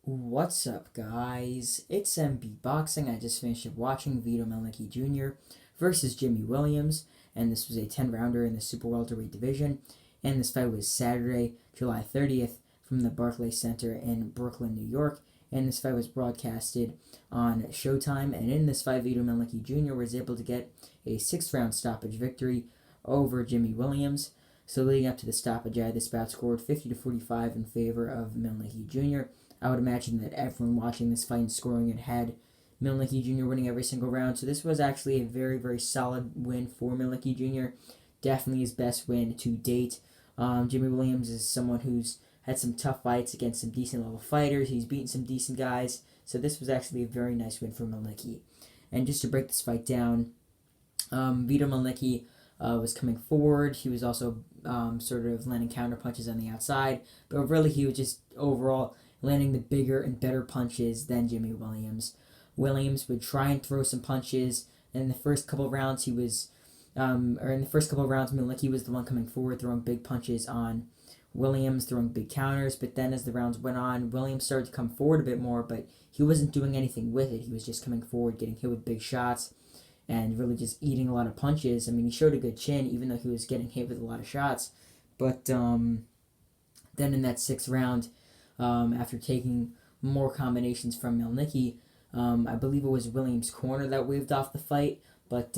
What's up, guys? It's MB Boxing. I just finished watching Vito Mielnicki Jr. versus Jimmy Williams, and this was a 10-rounder in the super-welterweight division. And this fight was Saturday, July 30th, from the Barclays Center in Brooklyn, New York. And this fight was broadcasted on Showtime. And in this fight, Vito Mielnicki Jr. was able to get a 6th-round stoppage victory over Jimmy Williams. So leading up to the stoppage, I had this bout scored 50-45 in favor of Mielnicki Jr. I would imagine that everyone watching this fight and scoring it had Mielnicki Jr. winning every single round. So this was actually a very, very solid win for Mielnicki Jr. Definitely his best win to date. Jimmy Williams is someone who's had some tough fights against some decent level fighters. He's beaten some decent guys. So this was actually a very nice win for Mielnicki. And just to break this fight down, Vito Mielnicki was coming forward. He was also sort of landing counter punches on the outside. But really he was just overall landing the bigger and better punches than Jimmy Williams. Williams would try and throw some punches. And in the first couple of rounds, Mielnicki was the one coming forward, throwing big punches on Williams, throwing big counters. But then as the rounds went on, Williams started to come forward a bit more, but he wasn't doing anything with it. He was just coming forward, getting hit with big shots, and really just eating a lot of punches. I mean, he showed a good chin, even though he was getting hit with a lot of shots. But then in that 6th round, after taking more combinations from Mielnicki, I believe it was Williams' corner that waved off the fight. But,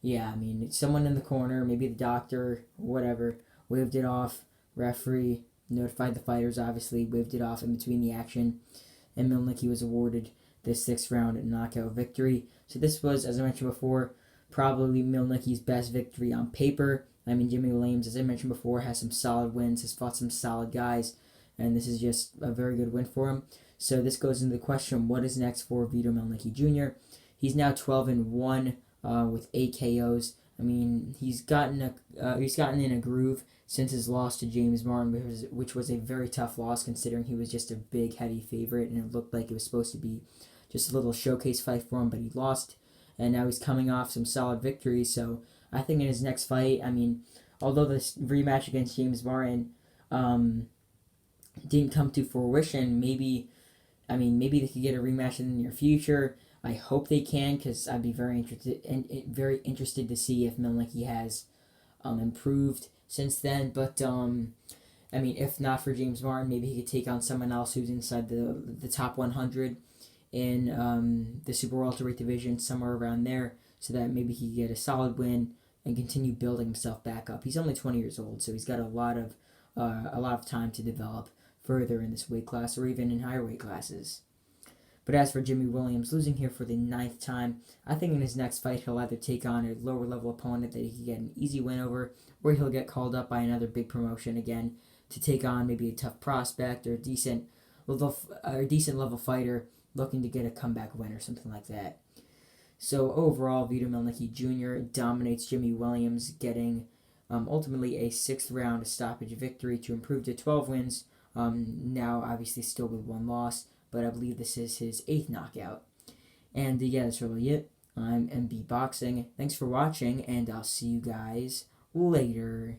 yeah, I mean, someone in the corner, maybe the doctor, whatever, waved it off. Referee notified the fighters, obviously, waved it off in between the action. And Mielnicki was awarded this 6th round knockout victory. So this was, as I mentioned before, probably Mielnicki's best victory on paper. I mean, Jimmy Williams, as I mentioned before, has some solid wins, has fought some solid guys, and this is just a very good win for him. So this goes into the question, what is next for Vito Mielnicki Jr.? He's now 12-1 with 8 KOs. I mean, he's gotten in a groove since his loss to James Martin, which was a very tough loss considering he was just a big, heavy favorite, and it looked like it was supposed to be just a little showcase fight for him, but he lost, and now he's coming off some solid victories. So I think in his next fight, I mean, although this rematch against James Martin didn't come to fruition, maybe they could get a rematch in the near future. I hope they can, because I'd be very interested to see if Mielnicki has improved since then. But I mean, if not for James Martin, maybe he could take on someone else who's inside the top 100 in the super welterweight division, somewhere around there, so that maybe he could get a solid win and continue building himself back up. He's only 20 years old, so he's got a lot of time to develop further in this weight class or even in higher weight classes. But as for Jimmy Williams, losing here for the 9th time, I think in his next fight he'll either take on a lower level opponent that he can get an easy win over, or he'll get called up by another big promotion again to take on maybe a tough prospect or a decent level fighter looking to get a comeback win or something like that. So overall, Vito Mielnicki Jr. dominates Jimmy Williams, getting ultimately a 6th round stoppage victory to improve to 12 wins. Now obviously still with 1 loss, but I believe this is his 8th knockout. And yeah, that's really it. I'm MB Boxing. Thanks for watching, and I'll see you guys later.